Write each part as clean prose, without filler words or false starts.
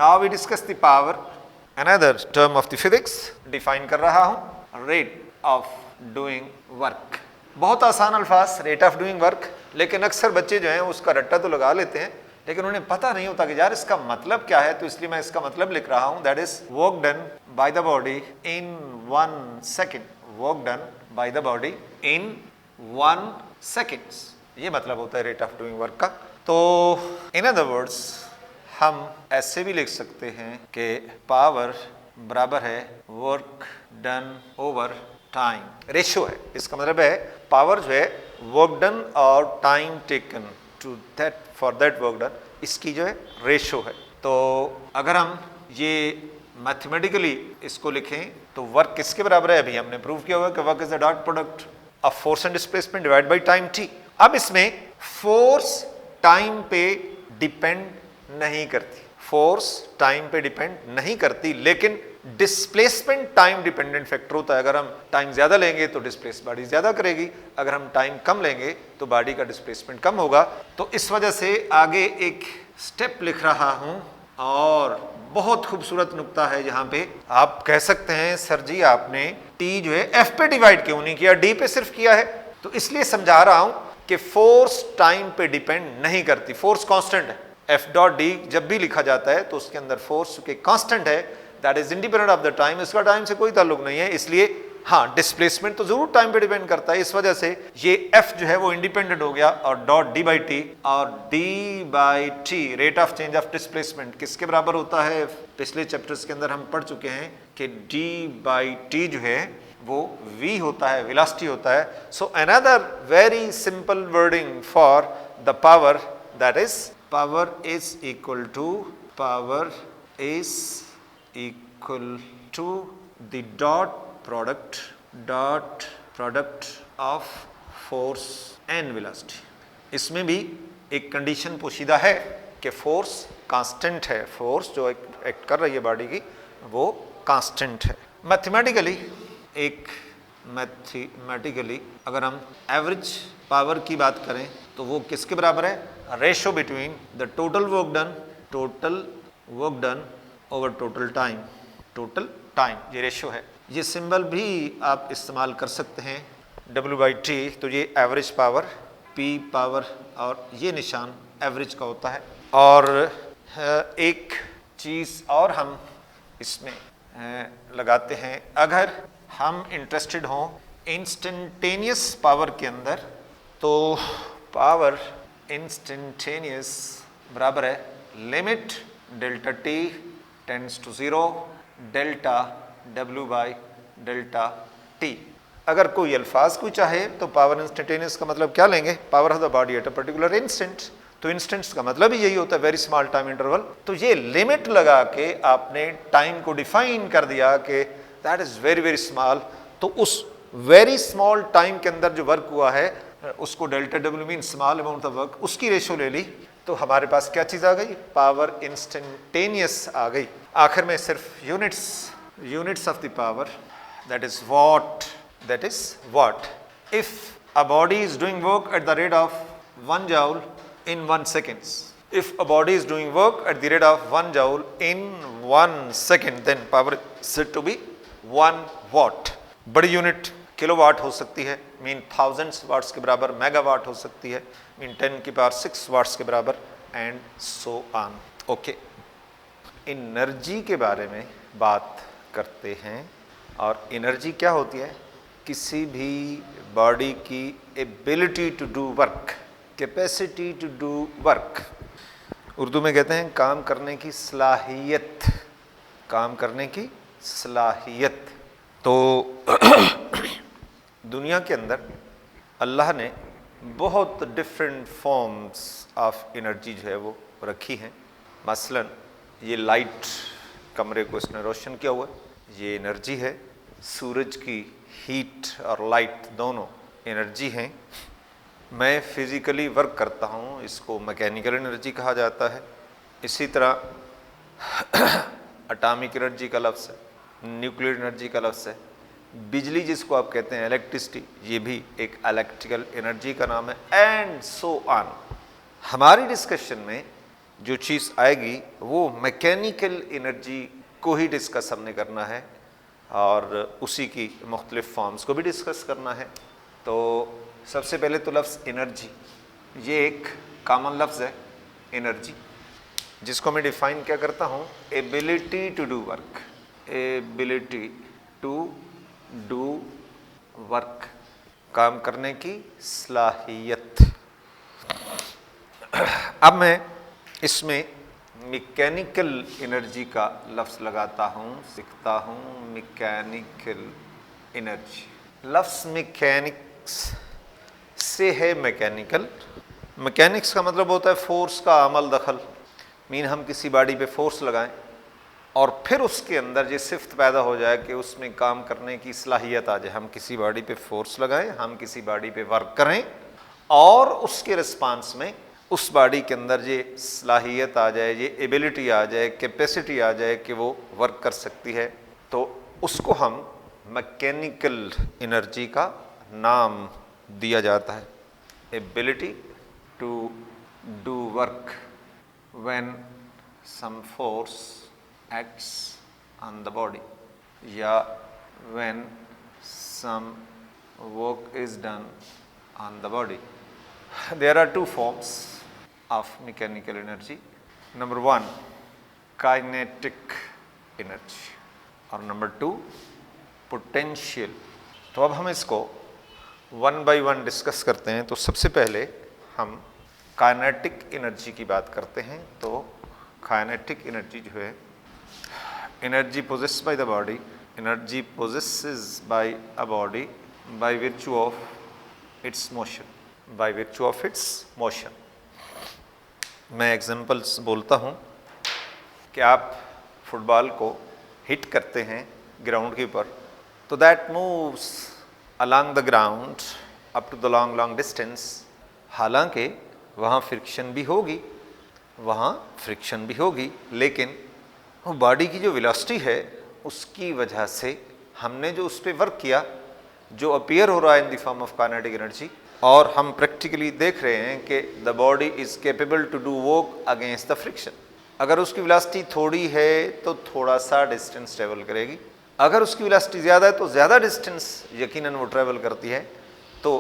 Now we discuss the power, another term of the physics define कर रहा हूं, rate of doing work. बहुत आसान अल्फाज, रेट ऑफ डूइंग वर्क, लेकिन अक्सर बच्चे जो हैं उसका रट्टा तो लगा लेते हैं, लेकिन उन्हें पता नहीं होता कि यार इसका मतलब क्या है। तो इसलिए मैं इसका मतलब लिख रहा हूं, that is work done by the body in 1 second. Work done by the body in 1 seconds, ये मतलब होता है रेट ऑफ डूइंग वर्क का। तो इन अदर वर्ड्स हम ऐसे भी लिख सकते हैं कि पावर बराबर है work done over time. Ratio है, इसका मतलब है पावर जो है वर्क डन और time taken to that for that work done, इसकी जो है रेशियो है। तो अगर हम ये मैथमेटिकली इसको लिखें तो वर्क किसके बराबर है, अभी हमने प्रूव किया हुआ कि work is the dot product of force and displacement divide by time T. अब इसमें फोर्स टाइम पे डिपेंड नहीं करती, फोर्स टाइम पे डिपेंड नहीं करती, लेकिन डिस्प्लेसमेंट टाइम डिपेंडेंट फैक्टर होता है। अगर हम टाइम ज्यादा लेंगे तो डिस्प्लेस बॉडी ज्यादा करेगी, अगर हम टाइम कम लेंगे तो बॉडी का डिस्प्लेसमेंट कम होगा। तो इस वजह से आगे एक स्टेप लिख रहा हूं, और बहुत खूबसूरत नुक्ता है यहाँ पे। आप कह सकते हैं सर जी आपने टी जो है एफ पे डिवाइड क्यों नहीं किया, डी पे सिर्फ किया है। तो इसलिए समझा रहा हूं कि फोर्स टाइम पे डिपेंड नहीं करती, फोर्स कांस्टेंट है। एफ डॉट डी जब भी लिखा जाता है तो उसके अंदर फोर्स के कांस्टेंट है, that is independent of the time, इसका टाइम से कोई ताल्लुक नहीं है। इसलिए हाँ, डिस्प्लेसमेंट तो जरूर टाइम पे डिपेंड करता है, इस वजह से ये एफ जो है वो इंडिपेंडेंट हो गया। और डॉट डी बाई टी, और D by T rate of change of displacement किसके बराबर होता है, पिछले चैप्टर्स के अंदर हम पढ़ चुके हैं कि डी बाई टी जो है वो v होता है, वेलोसिटी होता है। So another very simple wording for the power, that is power is equal to the dot product of force and velocity. इसमें भी एक कंडीशन पोशीदा है कि फोर्स कांस्टेंट है, फोर्स जो एक्ट कर रही है बॉडी की वो कांस्टेंट है। मैथमेटिकली अगर हम एवरेज पावर की बात करें तो वो किसके बराबर है, ratio between the total work done over total time, ये रेशो है। ये सिंबल भी आप इस्तेमाल कर सकते हैं, W बाई टी, तो ये एवरेज पावर, P पावर, और ये निशान एवरेज का होता है। और एक चीज़ और हम इसमें लगाते हैं, अगर हम इंटरेस्टेड हों इंस्टेंटेनियस पावर के अंदर, तो पावर इंस्टेंटेनियस बराबर है limit delta T tends to 0 delta W by delta T. अगर कोई अल्फाज कोई चाहे तो पावर इंस्टेंटेनियस का मतलब क्या लेंगे, power of the body at a particular instant. तो इंस्टेंट्स का मतलब ही यही होता है, वेरी स्मॉल टाइम इंटरवल। तो ये लिमिट लगा के आपने टाइम को डिफाइन कर दिया कि that is very very small. तो उस वेरी स्मॉल टाइम के अंदर जो वर्क हुआ है उसको delta W mean small amount of work, उसकी रेशो ले ली, तो हमारे पास क्या चीज आ गई, पावर इंस्टेंटेनियस आ गई। आखिर में सिर्फ units of the power, that is what. If a body is doing work at the rate of 1 joule in 1 second, if a body is doing work at the rate of 1 joule in 1 second, then power is said to be 1 watt। बड़ी unit kilowatt हो सकती है, mean thousands watts के बराबर, megawatt हो सकती है, mean 10 की पावर 6 वाट्स के बराबर, and so on. Okay, energy के बारे में बात करते हैं। और एनर्जी क्या होती है, किसी भी बॉडी की ability to do work, capacity to do work. Urdu में कहते हैं काम करने की सलाहियत, काम करने की सलाहियत। तो दुनिया के अंदर अल्लाह ने बहुत डिफरेंट फॉर्म्स ऑफ एनर्जी जो है वो रखी हैं। मसलन ये लाइट, कमरे को इसने रोशन किया हुआ, ये एनर्जी है। सूरज की हीट और लाइट दोनों एनर्जी हैं। मैं फिज़िकली वर्क करता हूँ, इसको मैकेनिकल एनर्जी कहा जाता है। इसी तरह एटॉमिक एनर्जी का लफ्ज़ है, न्यूक्लियर एनर्जी का लफ्ज़ है। बिजली जिसको आप कहते हैं इलेक्ट्रिसिटी, ये भी एक इलेक्ट्रिकल एनर्जी का नाम है, एंड सो ऑन। हमारी डिस्कशन में जो चीज़ आएगी वो मैकेनिकल एनर्जी को ही डिस्कस हमने करना है और उसी की मुख्तलिफ फॉर्म्स को भी डिस्कस करना है। तो सबसे पहले तो लफ्ज़ एनर्जी, ये एक कॉमन लफ्ज़ है एनर्जी, जिसको मैं डिफ़ाइन क्या करता हूँ, ability to do work, ability to do work, काम करने की सलाहियत। अब मैं इसमें मैकेनिकल एनर्जी का लफ्ज़ लगाता हूँ, सीखता हूँ मैकेनिकल एनर्जी। लफ्ज़ मैकेनिक्स से है मैकेनिकल। मैकेनिक्स का मतलब होता है फोर्स का अमल दखल, मीन हम किसी बॉडी पे फोर्स लगाएं और फिर उसके अंदर ये सिफ्त पैदा हो जाए कि उसमें काम करने की सलाहियत आ जाए। हम किसी बॉडी पे फोर्स लगाएं, हम किसी बॉडी पे वर्क करें और उसके रिस्पांस में उस बॉडी के अंदर ये सलाहियत आ जाए, ये एबिलिटी आ जाए, कैपेसिटी आ जाए कि वो वर्क कर सकती है, तो उसको हम मैकेनिकल एनर्जी का नाम दिया जाता है। Ability to do work when some force acts on the body या when some work is done on the body. There are two forms of mechanical energy. Number one, kinetic energy और number two, potential। तो अब हम इसको one by one discuss करते हैं। तो सबसे पहले हम काइनेटिक एनर्जी की बात करते हैं। तो काइनेटिक एनर्जी जो है, energy possessed by the body, energy possesses by a body by virtue of its motion, by virtue of its motion. मैं एग्जांपल्स बोलता हूँ कि आप फुटबॉल को हिट करते हैं ग्राउंड के ऊपर, तो that moves along the ground up to the long distance. हालांकि वहाँ फ्रिक्शन भी होगी, लेकिन वो बॉडी की जो वेलोसिटी है उसकी वजह से हमने जो उस पर वर्क किया, जो अपीयर हो रहा है in the form of kinetic energy, और हम प्रैक्टिकली देख रहे हैं कि the body is capable to do work against the friction. अगर उसकी वेलोसिटी थोड़ी है तो थोड़ा सा डिस्टेंस ट्रेवल करेगी, अगर उसकी वेलोसिटी ज़्यादा है तो ज़्यादा डिस्टेंस यकीनन वो ट्रेवल करती है। तो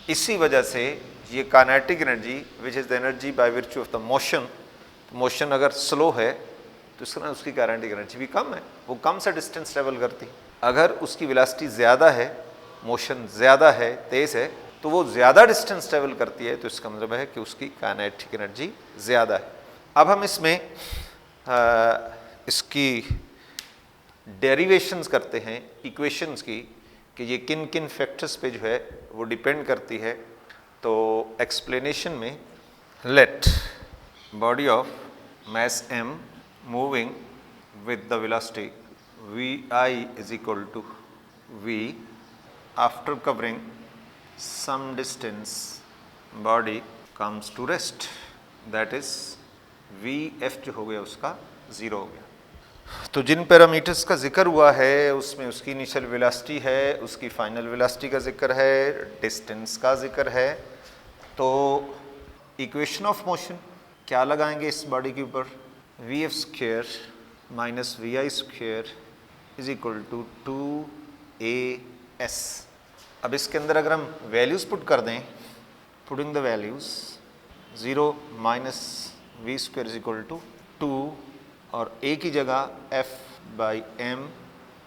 इसी वजह से ये kinetic energy which is the energy by virtue of the motion, motion अगर स्लो है तो इसका उसकी काइनेटिक एनर्जी भी कम है, वो कम सा डिस्टेंस ट्रेवल करती। अगर उसकी वेलोसिटी ज़्यादा है, मोशन ज़्यादा है, तेज़ है, तो वो ज़्यादा डिस्टेंस ट्रेवल करती है, तो इसका मतलब है कि उसकी काइनेटिक एनर्जी ज़्यादा है। अब हम इसमें इसकी डेरिवेशंस करते हैं इक्वेशंस की, कि ये किन किन फैक्टर्स पे जो है वो डिपेंड करती है। तो एक्सप्लेनेशन में, let body of mass m moving with the velocity vi is equal to v, after covering some distance body comes to rest, that is vf जो हो गया उसका 0 हो गया। तो जिन पैरामीटर्स का जिक्र हुआ है उसमें उसकी इनिशियल वेलोसिटी है, उसकी फाइनल वेलोसिटी का जिक्र है, डिस्टेंस का जिक्र है। तो इक्वेशन ऑफ मोशन क्या लगाएंगे इस बॉडी के ऊपर, V F square minus V I square is equal to 2as। अब इसके अंदर अगर हम वैल्यूज़ पुट कर दें, putting the values 0 minus V square is equal to 2 और a की जगह f by m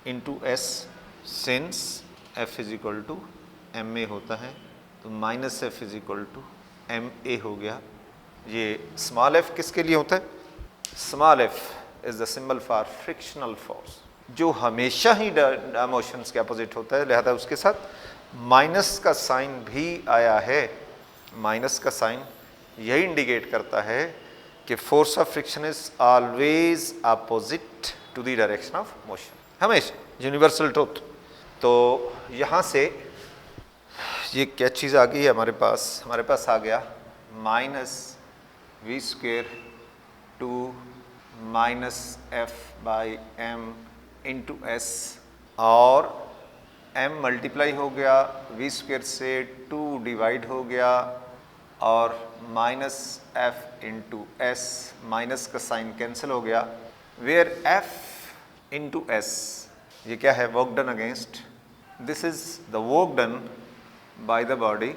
into S, since f is equal to M A होता है, तो minus F is equal to M A हो गया। ये स्मॉल f किसके लिए होता है, small f is the symbol for frictional force, जो हमेशा ही मोशंस के अपोजिट होता है, लिहाजा उसके साथ माइनस का साइन भी आया है। माइनस का साइन यही इंडिकेट करता है कि force of friction is always opposite to the direction of motion, हमेशा, यूनिवर्सल ट्रूथ। तो यहाँ से ये क्या चीज़ आ गई है हमारे पास आ गया minus V square to minus F by M into S, और m मल्टीप्लाई हो गया वी स्क्वेयर से, 2 डिवाइड हो गया, और minus F into S, minus का साइन कैंसिल हो गया, वेयर एफ इंटू एस, ये क्या है, work done against, this is the work done by the body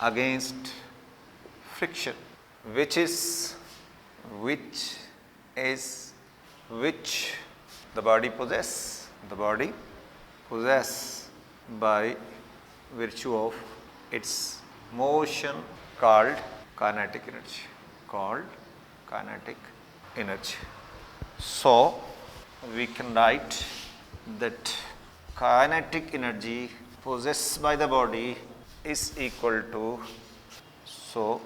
against friction, which the body possess by virtue of its motion called kinetic energy. So we can write that kinetic energy possessed by the body is equal to, so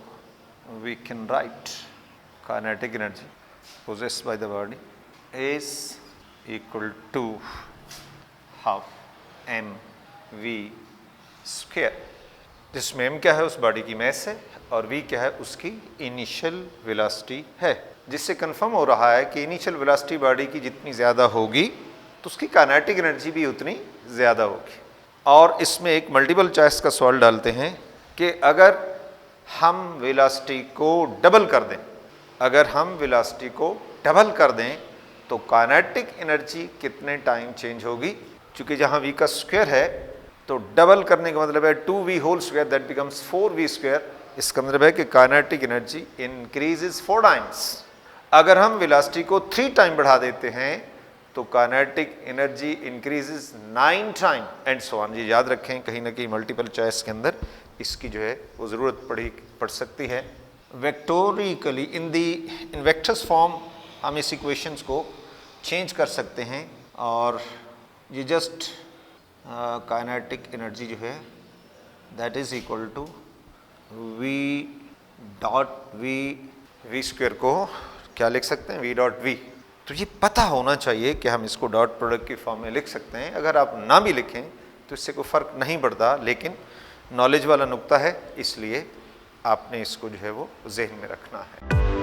we can write kinetic energy possessed by the body is equal to half mv square, जिसमें m क्या है उस body की मास है और v क्या है उसकी इनिशियल वेलोसिटी है, जिससे कंफर्म हो रहा है कि इनिशियल वेलोसिटी बॉडी की जितनी ज़्यादा होगी तो उसकी काइनेटिक एनर्जी भी उतनी ज़्यादा होगी। और इसमें एक मल्टीपल चॉइस का सवाल डालते हैं कि अगर हम वेलोसिटी को डबल कर दें, तो काइनेटिक एनर्जी कितने टाइम चेंज होगी, क्योंकि जहां v का स्क्वायर है तो डबल करने का मतलब है 2v whole square, that becomes 4v square. इसका मतलब है कि काइनेटिक एनर्जी इंक्रीजेस 4 टाइम्स। अगर हम वेलोसिटी को 3 टाइम बढ़ा देते हैं तो kinetic energy increases 9 time and so on. ये याद रखें, कहीं ना कहीं मल्टीपल चॉइस के अंदर इसकी जो है वो ज़रूरत पड़ सकती है। वेक्टोरिकली इन वेक्टर्स फॉर्म हम इस इक्वेशंस को चेंज कर सकते हैं और ये जस्ट काइनेटिक एनर्जी जो है that is equal to v dot V square को क्या लिख सकते हैं, v डॉट वी। तो ये पता होना चाहिए कि हम इसको डॉट प्रोडक्ट की फॉर्म में लिख सकते हैं। अगर आप ना भी लिखें तो इससे कोई फ़र्क नहीं पड़ता, लेकिन नॉलेज वाला नुक्ता है इसलिए आपने इसको जो है वो जहन में रखना है।